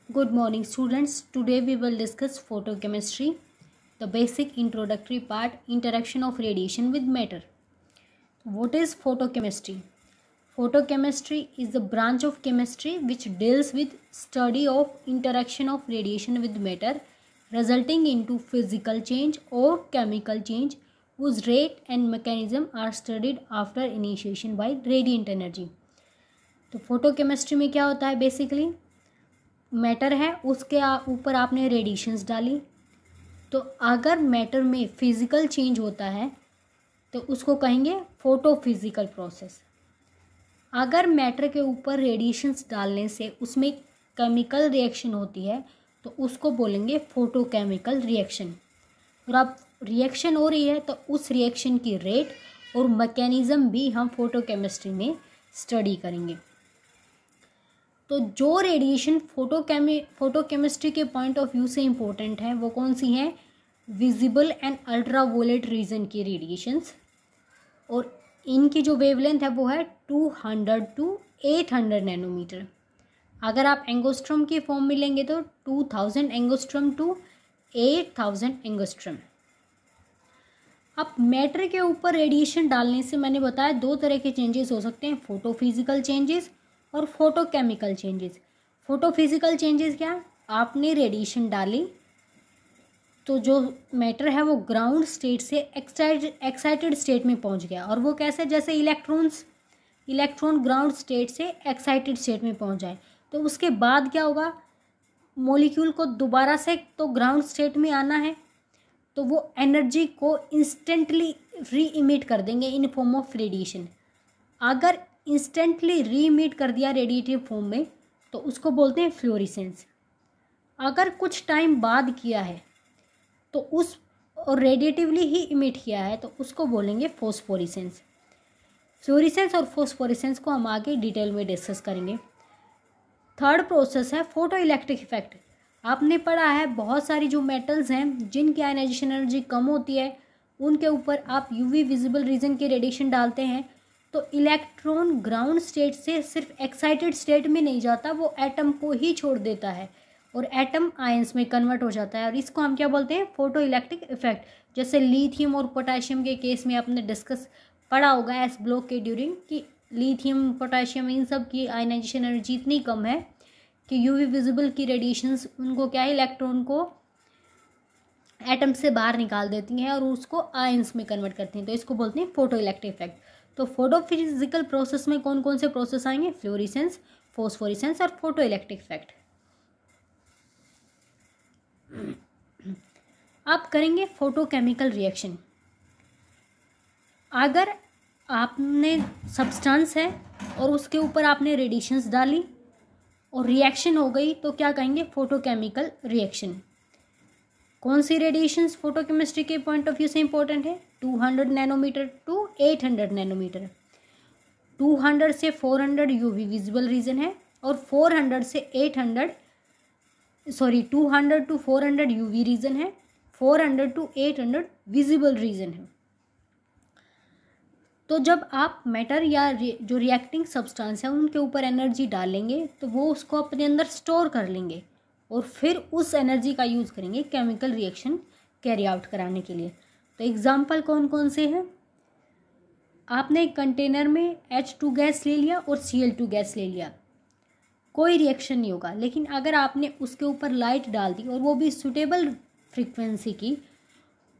Good morning students. Today we will discuss photochemistry, the basic introductory part, interaction of radiation with matter. What is photochemistry? Photochemistry is the branch of chemistry which deals with study of interaction of radiation with matter resulting into physical change or chemical change whose rate and mechanism are studied after initiation by radiant energy. तो photochemistry में क्या होता है basically matter है उसके ऊपर आपने radiations डाली तो अगर मैटर में फिजिकल चेंज होता है तो उसको कहेंगे फोटोफिजिकल प्रोसेस। अगर मैटर के ऊपर रेडिएशंस डालने से उसमें केमिकल रिएक्शन होती है तो उसको बोलेंगे फोटोकेमिकल रिएक्शन। और अब रिएक्शन हो रही है तो उस रिएक्शन की रेट और मैकेनिज्म भी हम फोटोकेमिस्ट्री में स्टडी करेंगे। तो जो रेडिएशन फोटोकेमिस्ट्री के पॉइंट ऑफ व्यू से इम्पोर्टेंट है वो कौन सी हैं? विजिबल एंड अल्ट्रावोलेट रीजन की रेडिएशंस, और इनकी जो वेवलेंथ है वो है 200 टू 800 नैनोमीटर। अगर आप एंगोस्ट्रम की फॉर्म में लेंगे तो 2000 एंगोस्ट्रम टू 8000 एंगोस्ट्रम। अब मैटर के ऊपर रेडिएशन डालने से मैंने बताया दो तरह के चेंजेस हो सकते हैं, फोटोफिजिकल चेंजेस और फोटोकेमिकल चेंजेस। फोटोफिजिकल चेंजेस क्या? आपने रेडिएशन डाली तो जो मैटर है वो ग्राउंड स्टेट से एक्साइटेड स्टेट में पहुंच गया, और वो कैसे? जैसे इलेक्ट्रॉन ग्राउंड स्टेट से एक्साइटेड स्टेट में पहुंच जाए तो उसके बाद क्या होगा? मॉलिक्यूल को दोबारा से तो ग्राउंड स्टेट में आना है तो वो एनर्जी को इंस्टेंटली री इमिट कर देंगे इन फॉर्म ऑफ रेडिएशन। अगर इंस्टेंटली री इमिट कर दिया रेडिएटिव फॉर्म में तो उसको बोलते हैं फ्लोरेसेंस। अगर कुछ टाइम बाद किया है तो उस और रेडिएटिवली ही इमिट किया है तो उसको बोलेंगे फॉस्फोरेसेंस। फ्लोरेसेंस और फॉस्फोरेसेंस को हम आगे डिटेल में डिस्कस करेंगे। थर्ड प्रोसेस है फोटो इलेक्ट्रिक इफेक्ट। आपने पढ़ा है बहुत सारी जो मेटल्स हैं जिनकी आयनाइजेशन एनर्जी कम होती है उनके ऊपर आप यूवी विजिबल रीजन के रेडिएशन डालते हैं तो इलेक्ट्रॉन ग्राउंड स्टेट से सिर्फ एक्साइटेड स्टेट में नहीं जाता, वो एटम को ही छोड़ देता है और एटम आयंस में कन्वर्ट हो जाता है, और इसको हम क्या बोलते हैं? Photo electric effect. जैसे लिथियम और पोटेशियम के केस में आपने डिस्कस पढ़ा होगा एस ब्लॉक के ड्यूरिंग कि लिथियम पोटेशियम इन सब की आयनाइजेशन एनर्जी इतनी कम है कि यूवी विजिबल की रेडिएशंस उनको क्या है, इलेक्ट्रॉन को एटम से बाहर निकाल देती हैं और उसको आयंस में कन्वर्ट करती हैं, तो इसको बोलते हैं फोटो इलेक्ट्रिक इफेक्ट। तो फोटोफिजिकल प्रोसेस में कौन कौन से प्रोसेस आएंगे? फ्लोरेसेंस, फॉस्फोरेसेंस और फोटो इलेक्ट्रिक इफेक्ट। आप करेंगे फोटोकेमिकल रिएक्शन। अगर आपने सब्सटेंस है और उसके ऊपर आपने रेडिएशंस डाली और रिएक्शन हो गई तो क्या कहेंगे? Photochemical reaction. कौन सी रेडिएशंस फोटोकेमिस्ट्री के पॉइंट ऑफ व्यू से इंपॉर्टेंट है? 200 नैनोमीटर टू 800 नैनोमीटर। 200 से 400 यूवी विजिबल रीजन है और 200 टू 400 यूवी रीजन है, 400 टू 800 विजिबल रीजन है। तो जब आप मैटर या जो रिएक्टिंग सब्सटेंस है उनके ऊपर एनर्जी डालेंगे तो वो उसको अपने अंदर स्टोर कर लेंगे और फिर उस एनर्जी का यूज़ करेंगे केमिकल रिएक्शन कैरी आउट कराने के लिए। तो एग्जाम्पल कौन कौन से हैं? आपने एक कंटेनर में H2 गैस ले लिया और Cl2 गैस ले लिया, कोई रिएक्शन नहीं होगा, लेकिन अगर आपने उसके ऊपर लाइट डाल दी और वो भी सुटेबल फ्रीक्वेंसी की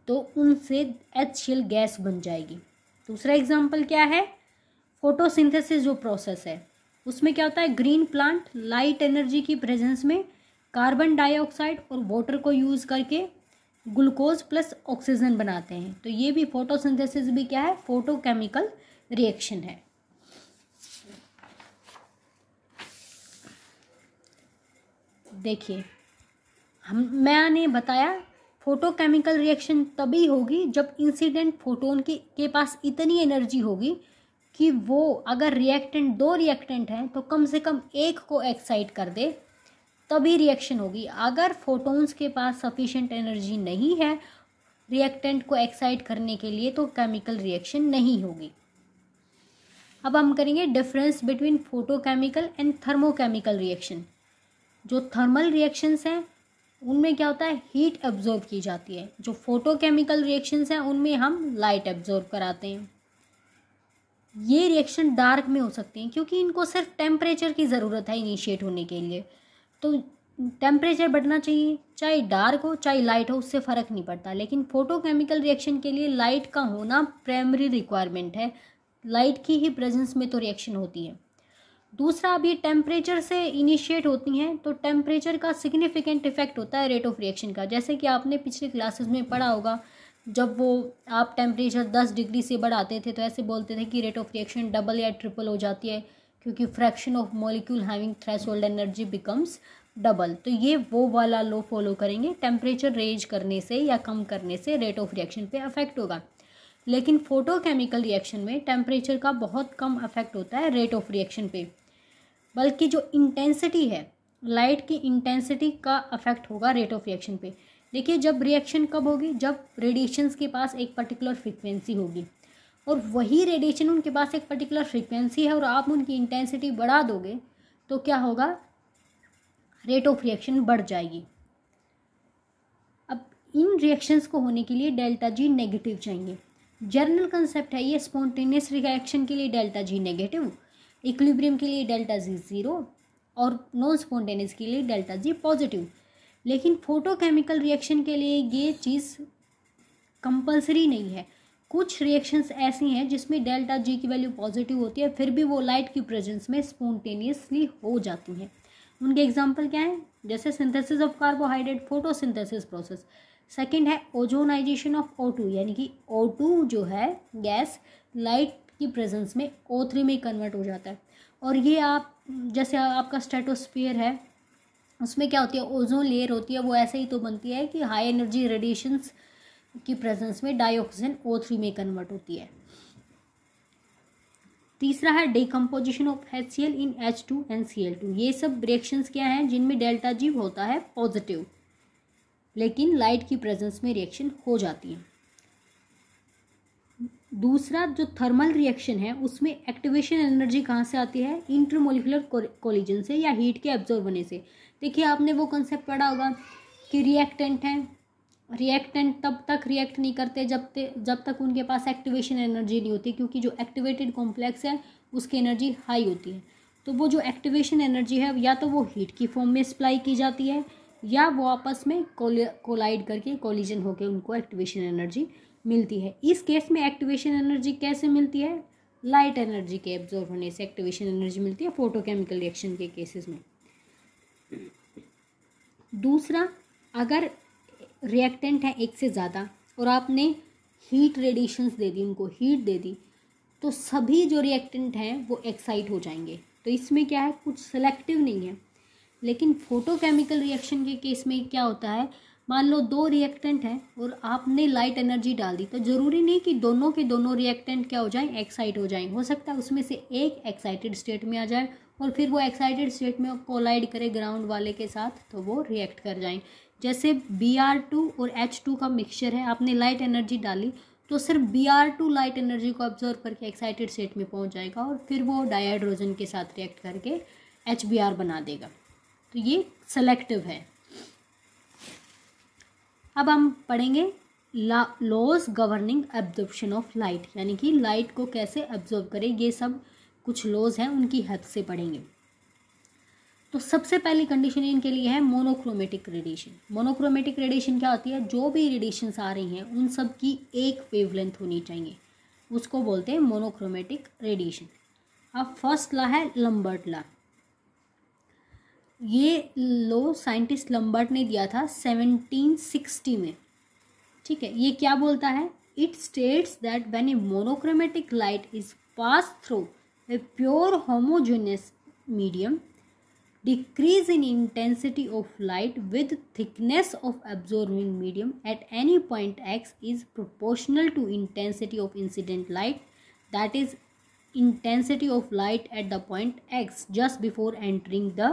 तो उनसे HCl गैस बन जाएगी। दूसरा एग्जाम्पल क्या है? फोटोसिंथेसिस जो प्रोसेस है उसमें क्या होता है? ग्रीन प्लांट लाइट एनर्जी की प्रेजेंस में कार्बन डाइऑक्साइड और वाटर को यूज़ करके ग्लूकोज प्लस ऑक्सीजन बनाते हैं, तो ये भी फोटोसिंथेसिस भी क्या है? फोटोकेमिकल रिएक्शन है। देखिए मैंने बताया फोटोकेमिकल रिएक्शन तभी होगी जब इंसिडेंट फोटोन के पास इतनी एनर्जी होगी कि वो अगर दो रिएक्टेंट हैं तो कम से कम एक को एक्साइट कर दे, तभी रिएक्शन होगी। अगर फोटोन्स के पास सफिशिएंट एनर्जी नहीं है रिएक्टेंट को एक्साइट करने के लिए तो केमिकल रिएक्शन नहीं होगी। अब हम करेंगे difference between photochemical and thermochemical reaction. जो थर्मल रिएक्शंस हैं उनमें क्या होता है, हीट एब्जॉर्ब की जाती है। जो फोटोकेमिकल रिएक्शंस हैं उनमें हम लाइट एब्जॉर्ब कराते हैं। ये रिएक्शन डार्क में हो सकते हैं क्योंकि इनको सिर्फ टेम्परेचर की ज़रूरत है इनिशिएट होने के लिए। तो टेम्परेचर बढ़ना चाहिए, चाहे डार्क हो चाहे लाइट हो, उससे फ़र्क नहीं पड़ता। लेकिन फोटोकेमिकल रिएक्शन के लिए लाइट का होना प्राइमरी रिक्वायरमेंट है। लाइट की ही प्रेजेंस में तो रिएक्शन होती है। दूसरा, अब ये टेम्परेचर से इनिशिएट होती हैं तो टेम्परेचर का सिग्निफिकेंट इफेक्ट होता है रेट ऑफ रिएक्शन का। जैसे कि आपने पिछले क्लासेस में पढ़ा होगा, जब वो आप टेम्परेचर 10 डिग्री से बढ़ाते थे तो ऐसे बोलते थे कि रेट ऑफ रिएक्शन डबल या ट्रिपल हो जाती है, क्योंकि fraction of molecule having threshold energy becomes double. तो ये वो वाला लो फॉलो करेंगे, टेम्परेचर रेज करने से या कम करने से रेट ऑफ रिएक्शन पे अफेक्ट होगा। लेकिन फोटोकेमिकल रिएक्शन में टेम्परेचर का बहुत कम अफेक्ट होता है रेट ऑफ रिएक्शन पे, बल्कि जो इंटेंसिटी है, लाइट की इंटेंसिटी का अफेक्ट होगा रेट ऑफ रिएक्शन पे। देखिए, जब रिएक्शन कब होगी, जब रेडिएशंस के पास एक पर्टिकुलर फ्रीक्वेंसी होगी और वही रेडिएशन उनके पास एक पर्टिकुलर फ्रीक्वेंसी है और आप उनकी इंटेंसिटी बढ़ा दोगे तो क्या होगा, रेट ऑफ रिएक्शन बढ़ जाएगी। अब इन रिएक्शंस को होने के लिए डेल्टा जी नेगेटिव चाहिए। जनरल कंसेप्ट है ये, स्पॉन्टेनियस रिएक्शन के लिए डेल्टा जी नेगेटिव, इक्विलिब्रियम के लिए डेल्टा जी ज़ीरो और नॉन स्पॉन्टेनियस के लिए डेल्टा जी पॉजिटिव। लेकिन फोटोकेमिकल रिएक्शन के लिए ये चीज़ कंपलसरी नहीं है। कुछ रिएक्शंस ऐसी हैं जिसमें डेल्टा जी की वैल्यू पॉजिटिव होती है, फिर भी वो लाइट की प्रेजेंस में स्पॉन्टेनियसली हो जाती हैं। उनके एग्जांपल क्या हैं, जैसे synthesis of carbohydrate, photosynthesis process. Second है ओजोनाइजेशन ऑफ O2, यानी कि O2 जो है गैस लाइट की प्रेजेंस में O3 में कन्वर्ट हो जाता है। और ये आप जैसे आपका स्ट्रेटोस्फीयर है, उसमें क्या होती है, ओजोन लेयर होती है, वो ऐसे ही तो बनती है कि हाई एनर्जी रेडिएशंस की प्रेजेंस में डाइऑक्सीजन O3 में कन्वर्ट होती है। तीसरा है decomposition of HCl in H2 and Cl2। ये सब रिएक्शंस क्या हैं जिनमें डेल्टा जी होता है पॉजिटिव, लेकिन लाइट की प्रेजेंस में रिएक्शन हो जाती है। दूसरा जो थर्मल रिएक्शन है उसमें एक्टिवेशन एनर्जी कहाँ से आती है, इंटरमोलिकुलर कोलिजन से या हीट के एब्जॉर्ब होने से। देखिए, आपने वो कंसेप्ट पढ़ा होगा कि रिएक्टेंट हैं, रिएक्टेंट तब तक रिएक्ट नहीं करते जब तक उनके पास एक्टिवेशन एनर्जी नहीं होती, क्योंकि जो एक्टिवेटेड कॉम्प्लेक्स है उसकी एनर्जी हाई होती है। तो वो जो एक्टिवेशन एनर्जी है या तो वो हीट की फॉर्म में सप्लाई की जाती है या वो आपस में कोलाइड करके कोलिजन होकर उनको एक्टिवेशन एनर्जी मिलती है। इस केस में एक्टिवेशन एनर्जी कैसे मिलती है, लाइट एनर्जी के एब्जॉर्ब होने से एक्टिवेशन एनर्जी मिलती है फोटोकेमिकल रिएक्शन के केसेस में। दूसरा, अगर रिएक्टेंट है एक से ज़्यादा और आपने हीट रेडिएशंस दे दी, उनको हीट दे दी, तो सभी जो रिएक्टेंट हैं वो एक्साइट हो जाएंगे। तो इसमें क्या है, कुछ सेलेक्टिव नहीं है। लेकिन फोटोकेमिकल रिएक्शन के केस में क्या होता है, मान लो दो रिएक्टेंट हैं और आपने लाइट एनर्जी डाल दी, तो ज़रूरी नहीं कि दोनों के दोनों रिएक्टेंट क्या हो जाएं, एक्साइट हो जाएं। हो सकता है उसमें से एक एक्साइटेड स्टेट में आ जाए और फिर वो एक्साइटेड स्टेट में कोलाइड करे ग्राउंड वाले के साथ, तो वो रिएक्ट कर जाएं। जैसे Br2 और H2 का मिक्सचर है, आपने लाइट एनर्जी डाली तो सिर्फ Br2 लाइट एनर्जी को ऑब्जर्व करके एक्साइटेड स्टेट में पहुंच जाएगा और फिर वो डाइहाइड्रोजन के साथ रिएक्ट करके HBr बना देगा। तो ये सेलेक्टिव है। अब हम पढ़ेंगे laws governing absorption of light, यानी कि लाइट को कैसे एब्जॉर्ब करें, ये सब कुछ लॉज हैं, उनकी हेल्प से पढ़ेंगे। तो सबसे पहली कंडीशन इनके लिए है मोनोक्रोमेटिक रेडिएशन। मोनोक्रोमेटिक रेडिएशन क्या होती है, जो भी रेडिएशंस आ रही हैं उन सब की एक वेवलेंथ होनी चाहिए, उसको बोलते हैं मोनोक्रोमेटिक रेडिएशन। अब फर्स्ट लॉ है लंबर्ट लॉ। ये लॉ साइंटिस्ट लंबर्ट ने दिया था 1760 में। ठीक है, ये क्या बोलता है, it states that when A monochromatic light is pass through a pure homogeneous medium, decrease in intensity of light with thickness of absorbing medium at any point x is proportional to intensity of incident light, that is intensity of light at the point x just before entering the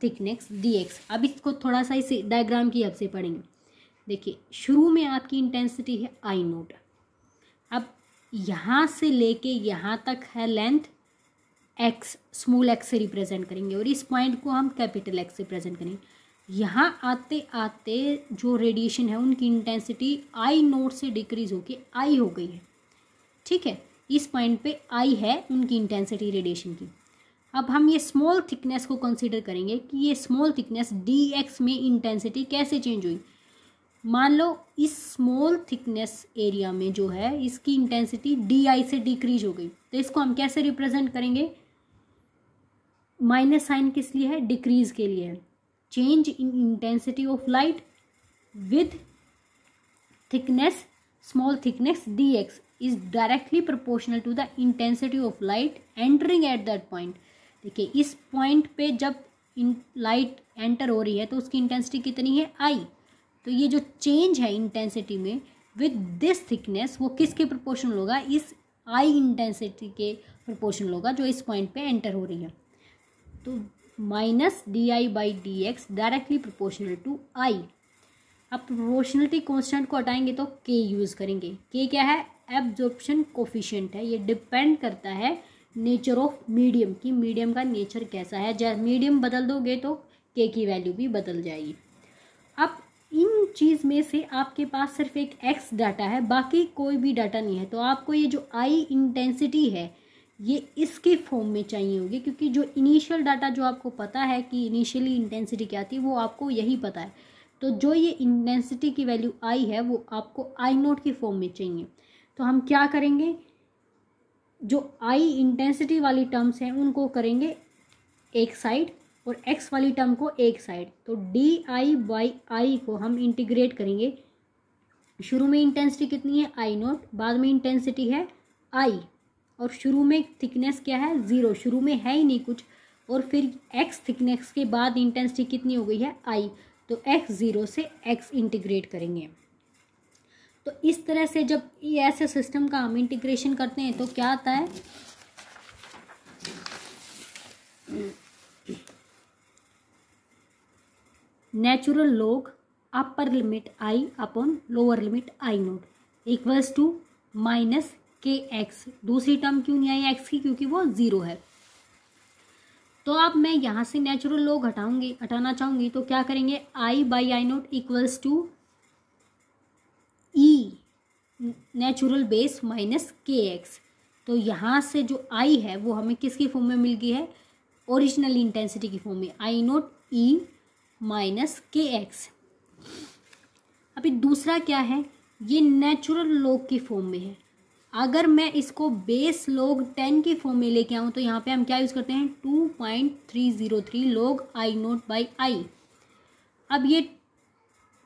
thickness dx। अब इसको थोड़ा सा इस diagram की help से पढ़ेंगे। देखिए, शुरू में आपकी इंटेंसिटी है I नोट, अब यहाँ से लेके यहाँ तक है लेंथ एक्स स्मॉल एक्स से रिप्रेजेंट करेंगे और इस पॉइंट को हम कैपिटल एक्स से प्रेजेंट करेंगे। यहाँ आते आते जो रेडिएशन है उनकी इंटेंसिटी आई नोट से डिक्रीज होके आई हो गई है। ठीक है, इस पॉइंट पे आई है उनकी इंटेंसिटी रेडिएशन की। अब हम ये स्मॉल थिकनेस को कंसीडर करेंगे कि ये स्मॉल थिकनेस डी एक्स में इंटेंसिटी कैसे चेंज हुई। मान लो इस स्मॉल थिकनेस एरिया में जो है इसकी इंटेंसिटी डी आई से डिक्रीज हो गई, तो इसको हम कैसे रिप्रेजेंट करेंगे? माइनस साइन किस लिए है? डिक्रीज के लिए है। Change in intensity of light with thickness, small thickness D X is directly proportional to the intensity of light entering at that point. देखिए इस पॉइंट पे जब लाइट एंटर हो रही है तो उसकी इंटेंसिटी कितनी है? आई। तो ये जो चेंज है इंटेंसिटी में विद दिस थिकनेस वो किसके प्रोपोर्शनल होगा? इस आई इंटेंसिटी के प्रोपोर्शनल होगा जो इस पॉइंट पे एंटर हो रही है। तो minus d I by d x directly proportional to I. अब प्रोपोर्शनलिटी कांस्टेंट को हटाएंगे तो के यूज़ करेंगे। के क्या है? एब्जॉर्प्शन कोफिशिएंट है। ये डिपेंड करता है नेचर ऑफ मीडियम की मीडियम का नेचर कैसा है। जब मीडियम बदल दोगे तो के की वैल्यू भी बदल जाएगी। अब इन चीज़ में से आपके पास सिर्फ एक एक्स डाटा है, बाकी कोई भी डाटा नहीं है, तो आपको ये जो आई इंटेंसिटी है ये इसके फॉर्म में चाहिए होगी, क्योंकि जो इनिशियल डाटा जो आपको पता है कि इनिशियली इंटेंसिटी क्या थी वो आपको यही पता है। तो जो ये इंटेंसिटी की वैल्यू आई है वो आपको आई नोट की फॉर्म में चाहिए। तो हम क्या करेंगे? जो आई इंटेंसिटी वाली टर्म्स हैं उनको करेंगे एक साइड और एक्स वाली टर्म को एक साइड। तो डी आई बाई आई को हम इंटीग्रेट करेंगे। शुरू में इंटेंसिटी कितनी है? आई नोट, बाद में इंटेंसिटी है आई, और शुरू में थिकनेस क्या है? ज़ीरो, शुरू में है ही नहीं कुछ, और फिर एक्स थिकनेस के बाद इंटेंसिटी कितनी हो गई है? आई। तो एक्स ज़ीरो से एक्स इंटीग्रेट करेंगे। तो इस तरह से जब ये ऐसे सिस्टम का हम इंटीग्रेशन करते हैं तो क्या आता है? Natural log upper limit I upon lower limit I naught equals to minus के एक्स। दूसरी टर्म क्यों नहीं आई एक्स की? क्योंकि वो ज़ीरो है। तो अब मैं यहाँ से नेचुरल लॉग हटाना चाहूँगी तो क्या करेंगे? I by I naught equals to e natural base minus के एक्स। तो यहाँ से जो आई है वो हमें किसकी फॉर्म में मिल गई है? ओरिजिनल इंटेंसिटी की फॉर्म में, आई नोट ई माइनस के एक्स। अभी दूसरा क्या है? ये नेचुरल लॉग की फॉर्म में है। अगर मैं इसको बेस लॉग 10 की फॉर्म में लेके आऊँ तो यहाँ पे हम क्या यूज़ करते हैं? 2.303 लॉग आई नोट बाई आई। अब ये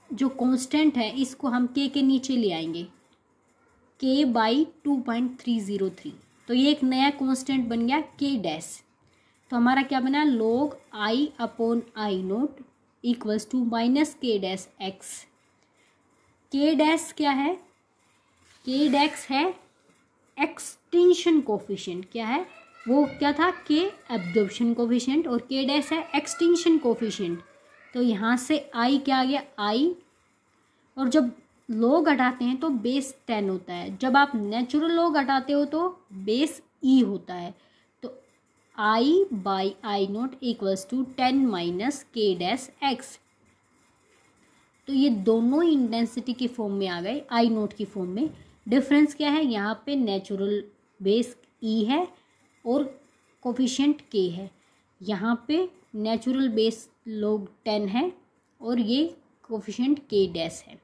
जो कांस्टेंट है इसको हम के नीचे ले आएंगे, के बाई 2.303। तो ये एक नया कांस्टेंट बन गया के डैश। तो हमारा क्या बना? Log I upon I naught equals to minus के डैश एक्स। के डैश क्या है? के डैश है एक्सटेंशन कोफिशिएंट। क्या है वो? क्या था? के एब्जॉर्प्शन कोफिशिएंट, और के डैश है एक्सटेंशन कोफिशिएंट। तो यहाँ से आई क्या आ गया? आई। और जब लॉग हटाते हैं तो बेस 10 होता है। जब आप नेचुरल लॉग हटाते हो तो बेस ई होता है। तो I by I naught equals to 10 minus के डैश एक्स। तो ये दोनों इंटेंसिटी की फॉर्म में आ गए, आई नोट की फॉर्म में। डिफरेंस क्या है? यहाँ पे नेचुरल बेस ई है और कोफिशिएंट के है। यहाँ पे नेचुरल बेस लॉग 10 है और ये कोफिशिएंट के डैश है।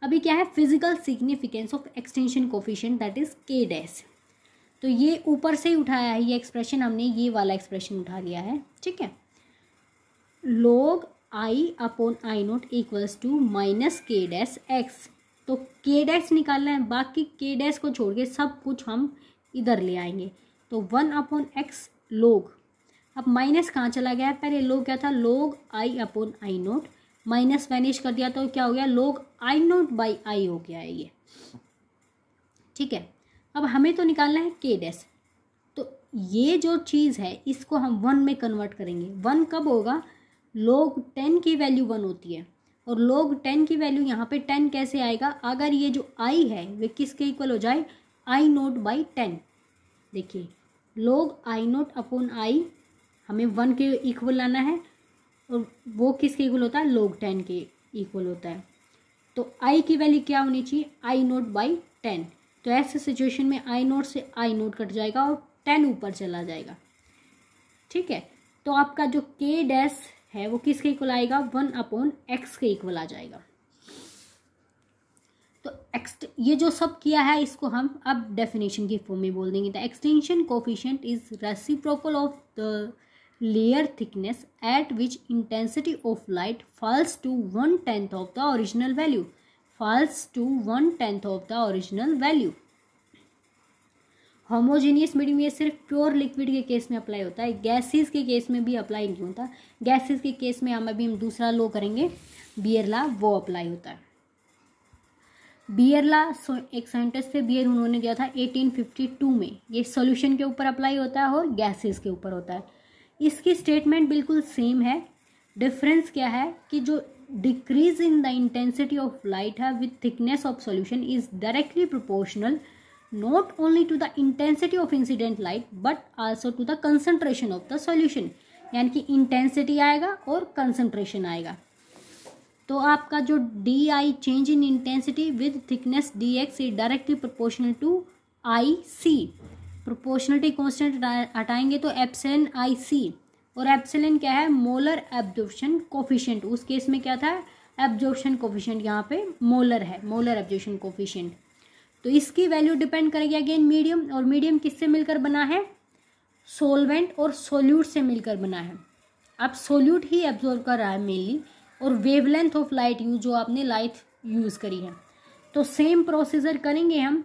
अभी क्या है? Physical significance of extension coefficient that is के डैश। तो ये ऊपर से ही उठाया है, ये एक्सप्रेशन हमने ये वाला एक्सप्रेशन उठा लिया है। ठीक है, log I upon I naught equals to minus के डैश एक्स। तो के डैश निकालना है, बाकी के डैश को छोड़ के सब कुछ हम इधर ले आएंगे। तो 1 अपॉन एक्स लॉग, अब माइनस कहाँ चला गया है? पहले लॉग क्या था? Log I upon I note, minus vanish कर दिया तो क्या हो गया? लॉग आई नोट बाई आई हो गया है ये। ठीक है, अब हमें तो निकालना है के डैश। तो ये जो चीज़ है इसको हम 1 में कन्वर्ट करेंगे। 1 कब होगा? लॉग 10 की वैल्यू 1 होती है, और लॉग 10 की वैल्यू यहाँ पे 10 कैसे आएगा? अगर ये जो आई है वे किसके इक्वल हो जाए? आई नोट बाई 10। देखिए log I naught upon I, हमें 1 के इक्वल लाना है और वो किसके इक्वल होता है, log 10 के इक्वल होता है। तो आई की वैल्यू क्या होनी चाहिए, आई नोट बाई 10। तो ऐसे सिचुएशन में आई नोट से आई नोट कट जाएगा और 10 ऊपर चला जाएगा। ठीक है, तो आपका जो के डैश है वो किसके इक्वल आएगा, 1 अपॉन एक्स के इक्वल आ जाएगा। तो ये जो सब किया है इसको हम अब डेफिनेशन की फॉर्म में बोल देंगे। The extension coefficient is reciprocal of the layer thickness at which intensity of light falls to 1/10 of the original value, falls to 1/10 of the original value. Homogeneous medium ये सिर्फ प्योर लिक्विड के case में apply होता है, gases के case में भी apply नहीं होता। गैसेस के केस में हम दूसरा लॉ करेंगे, बियर लॉ, वो अप्लाई होता है। बियर लॉ एक साइंटिस्ट थे बियर, उन्होंने दिया था 1852 में। ये सॉल्यूशन के ऊपर अप्लाई होता है और गैसेस के ऊपर होता है। इसकी स्टेटमेंट बिल्कुल सेम है। डिफरेंस क्या है कि जो decrease in the intensity of light है with thickness of solution is directly proportional not only to the intensity of incident light but also to the concentration of the solution, यानी कि intensity आएगा और concentration आएगा। तो आपका जो D I change in intensity with thickness D X is directly proportional to I C. Proportionality constant हटाएंगे तो एप्सिलॉन आई सी, और एप्सिलॉन क्या है, मोलर एब्जॉर्प्शन कोफिशिएंट। उस केस में क्या था, एब्जॉर्प्शन कोफिशिएंट, यहाँ पे मोलर है, मोलर एब्जॉर्प्शन कोफिशिएंट। तो इसकी वैल्यू डिपेंड करेगी अगेन मीडियम, और मीडियम किससे मिलकर बना है, सोलवेंट और सोल्यूट से मिलकर बना है। अब सोल्यूट ही एब्जॉर्ब कर रहा है मेनली, और वेवलेंथ ऑफ लाइट यूज जो आपने लाइट यूज़ करी है। तो सेम प्रोसीजर करेंगे हम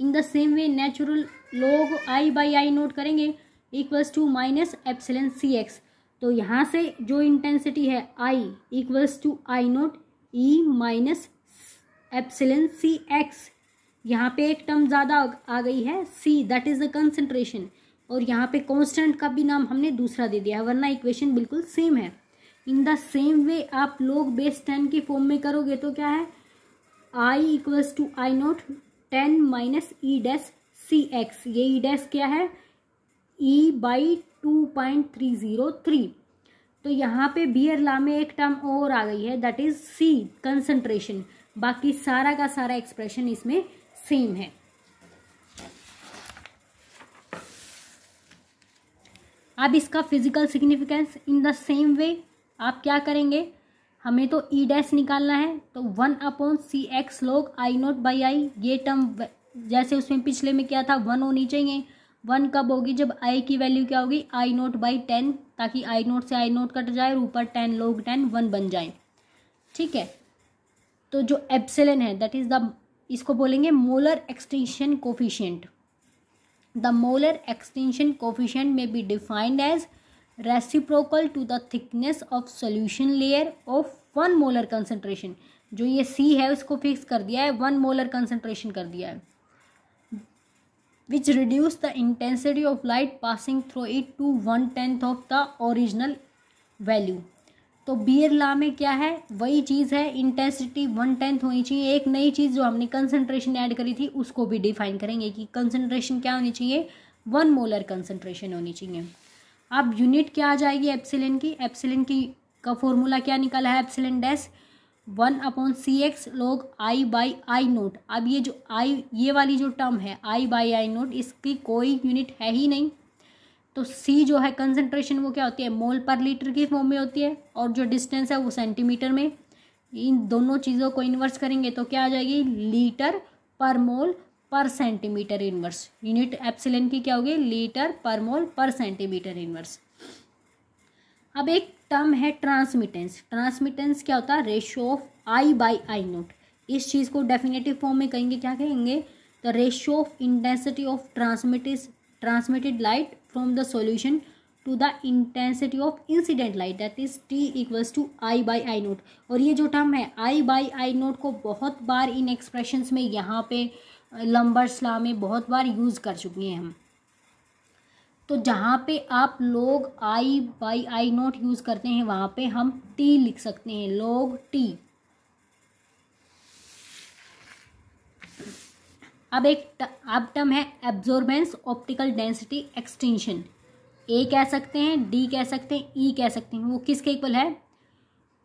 in the same way. Natural log I by I naught करेंगे equals to minus epsilon C x. तो यहाँ से जो इंटेंसिटी है I equals to I naught e minus epsilon C x. यहाँ पे एक टर्म ज़्यादा आ गई है, C, that is the concentration, और यहाँ पे कांस्टेंट का भी नाम हमने दूसरा दे दिया है, वरना इक्वेशन बिल्कुल सेम है। इन द सेम वे आप लोग बेस 10 की फॉर्म में करोगे तो क्या है, I equals to I naught 10 minus e dash C x. ये ई डैश क्या है, ई बाई 2.303। तो यहाँ पे बियर लॉ में एक टर्म और आ गई है, दैट इज सी, कंसंट्रेशन। बाकी सारा का सारा एक्सप्रेशन इसमें सेम है। अब इसका physical significance in the same वे आप क्या करेंगे, हमें तो ई डैश निकालना है, तो 1 upon C X log I naught by I. ये टर्म जैसे उसमें पिछले में क्या था, 1 होनी चाहिए। 1 कब होगी, जब आई की वैल्यू क्या होगी, आई नोट बाई 10, ताकि आई नोट से आई नोट कट जाए और ऊपर 10 लॉग 10 1 बन जाए। ठीक है, तो जो एप्सिलॉन है दैट इज द, इसको बोलेंगे molar extension coefficient. The molar extension coefficient में be defined as reciprocal to the thickness of solution layer of 1 molar concentration. जो ये सी है उसको फिक्स कर दिया है, 1 मोलर कंसंट्रेशन कर दिया है, which reduce the intensity of light passing through it to 1/10 of the original value. तो बियर लॉ में क्या है, वही चीज़ है, इंटेंसिटी 1/10 होनी चाहिए। एक नई चीज़ जो हमने कंसंट्रेशन ऐड करी थी उसको भी डिफाइन करेंगे कि कंसंट्रेशन क्या होनी चाहिए, 1 मोलर कंसंट्रेशन होनी चाहिए। अब यूनिट क्या आ जाएगी एप्सिलॉन की, एप्सिलॉन की का फॉर्मूला क्या निकाला है, epsilon dash 1 upon C X log I by I naught. अब ये जो आई, ये वाली जो टर्म है आई बाई आई नोट, इसकी कोई यूनिट है ही नहीं। तो सी जो है कंसंट्रेशन वो क्या होती है, मोल पर लीटर की फॉर्म में होती है, और जो डिस्टेंस है वो सेंटीमीटर में। इन दोनों चीज़ों को इन्वर्स करेंगे तो क्या आ जाएगी, लीटर पर मोल पर सेंटीमीटर इनवर्स। यूनिट एप्सिलॉन की क्या होगी, लीटर पर मोल पर सेंटीमीटर इनवर्स। अब एक टर्म है ट्रांसमिटेंस। ट्रांसमिटेंस क्या होता है, ratio of I by I note. इस चीज़ को डेफिनेटिव फॉर्म में कहेंगे, क्या कहेंगे, the ratio of intensity of transmitted light from the solution to the intensity of incident light, that is T equals to I by I note. और ये जो term है I by I नोट को बहुत बार इन एक्सप्रेशंस में, यहाँ पे लंबर्स law में बहुत बार यूज़ कर चुके हैं हम। तो जहाँ पे आप लोग I by I note use करते हैं वहाँ पे हम T लिख सकते हैं, log T। अब टर्म है एब्जॉर्बेंस, ऑप्टिकल डेंसिटी, एक्सटेंशन। ए कह सकते हैं, डी कह सकते हैं, ई कह सकते हैं। वो किसके इक्वल है?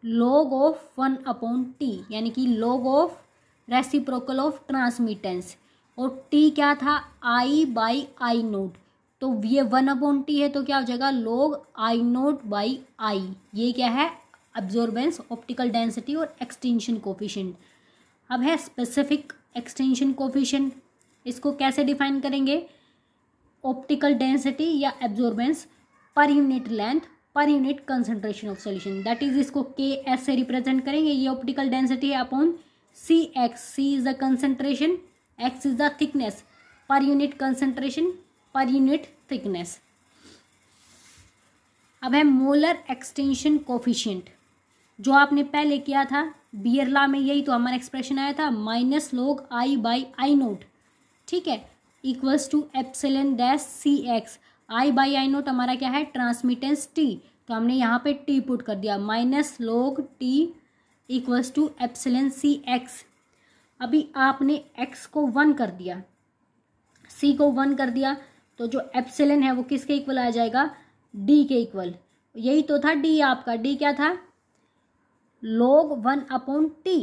log ऑफ 1/t, यानी कि log of reciprocal of transmittance. और t क्या था? I/I0। तो ये 1/t है तो क्या हो जाएगा? log I0/I। ये क्या है? अब्जॉर्बेंस, ऑप्टिकल डेंसिटी और एक्सटेंशन कोफिशिएंट। अब है स्पेसिफिक एक्सटेंशन कोफिशिएंट। इसको कैसे डिफाइन करेंगे? ऑप्टिकल डेंसिटी या absorbance per unit length per unit concentration of solution, that is इसको के एस से रिप्रेजेंट करेंगे। ये ऑप्टिकल डेंसिटी है upon C X. C is the concentration, X is the thickness, per unit concentration per unit thickness. अब है molar extension coefficient, जो आपने पहले किया था बियर लॉ में, यही तो हमारा एक्सप्रेशन आया था, -log I/I0, ठीक है, equals to epsilon dash C X. I/I0 हमारा क्या है? ट्रांसमिटेंस T, तो हमने यहाँ पे T पुट कर दिया, -log T equals to epsilon C X. अभी आपने x को 1 कर दिया, c को 1 कर दिया, तो जो एप्सिलॉन है वो किसके इक्वल आ जाएगा? d के इक्वल। यही तो था d आपका। d क्या था? log 1/t।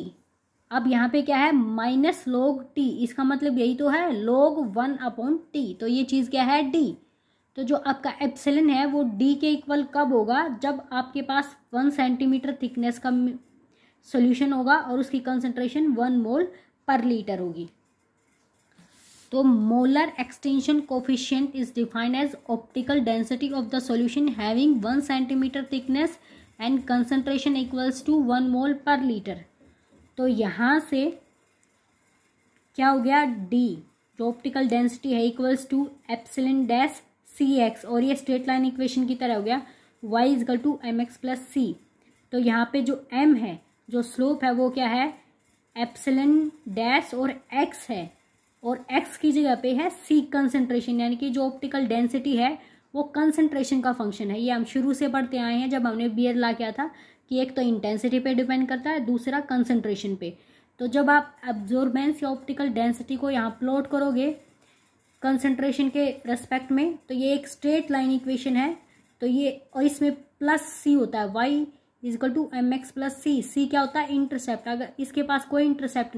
अब यहाँ पे क्या है? -log t, इसका मतलब यही तो है log 1/t। तो ये चीज़ क्या है? d। तो जो आपका एप्सिलॉन है वो d के इक्वल कब होगा? जब आपके पास 1 सेंटीमीटर थिकनेस का सॉल्यूशन होगा और उसकी कंसंट्रेशन 1 मोल पर लीटर होगी। तो molar extension coefficient is defined as optical density of the solution having 1 centimetre thickness and concentration equals to 1 mole per litre. तो यहाँ से क्या हो गया? d जो ऑप्टिकल डेंसिटी है equals to epsilon dash C X, और ये स्ट्रेट लाइन इक्वेशन की तरह हो गया, y equal to m x plus C. तो यहाँ पे जो m है, जो स्लोप है, वो क्या है? एप्सिलॉन डैश और x है, और x की जगह पे है c कंसंट्रेशन, यानी कि जो ऑप्टिकल डेंसिटी है वो कंसंट्रेशन का फंक्शन है। ये हम शुरू से पढ़ते आए हैं जब हमने बियर लॉ किया था कि एक तो इंटेंसिटी पे डिपेंड करता है, दूसरा कंसंट्रेशन पे। तो जब आप एब्जॉर्बेंस या ऑप्टिकल डेंसिटी को यहाँ प्लॉट करोगे कंसंट्रेशन के रेस्पेक्ट में, तो ये एक स्ट्रेट लाइन इक्वेशन है। तो ये, और इसमें प्लस सी होता है, y equal to m x plus C. C क्या होता है? इंटरसेप्ट। अगर इसके पास कोई इंटरसेप्ट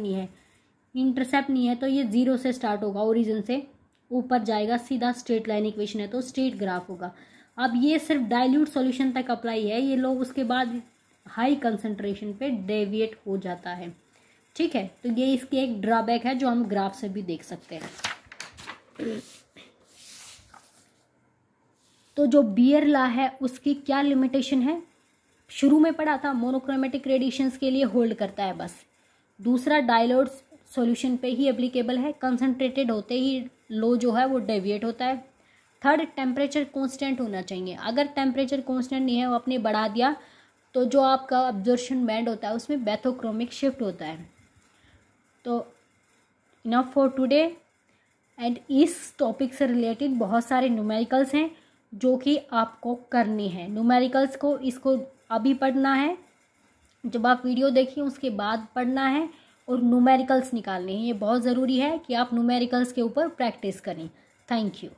नहीं है तो ये 0 से स्टार्ट होगा, ओरिजिन से ऊपर जाएगा सीधा, स्ट्रेट लाइन इक्वेशन है तो स्ट्रेट ग्राफ होगा। अब ये सिर्फ डाइल्यूट सॉल्यूशन तक अप्लाई है, ये लोग उसके बाद हाई कंसंट्रेशन पे डेविएट हो जाता है, ठीक है। तो ये इसकी एक ड्रॉबैक है जो हम ग्राफ से भी देख सकते हैं। तो जो बियर लॉ है उसकी क्या लिमिटेशन है? शुरू में पढ़ा था, मोनोक्रोमेटिक रेडिएशंस के लिए होल्ड करता है बस। दूसरा, डायल्यूट सॉल्यूशन पे ही एप्लीकेबल है, कंसंट्रेटेड होते ही लो जो है वो डेविएट होता है। थर्ड, टेम्परेचर कांस्टेंट होना चाहिए। अगर टेम्परेचर कांस्टेंट नहीं है, वो आपने बढ़ा दिया, तो जो आपका अब्जॉर्प्शन बैंड होता है उसमें बैथोक्रोमिक शिफ्ट होता है। तो इनफ फॉर टुडे। एंड इस टॉपिक से रिलेटेड बहुत सारे न्यूमेरिकल्स हैं जो कि आपको करनी है। न्यूमेरिकल्स को इसको अभी पढ़ना है, जब आप वीडियो देखिए उसके बाद पढ़ना है, और न्यूमेरिकल्स निकालने हैं। ये बहुत ज़रूरी है कि आप न्यूमेरिकल्स के ऊपर प्रैक्टिस करें। Thank you.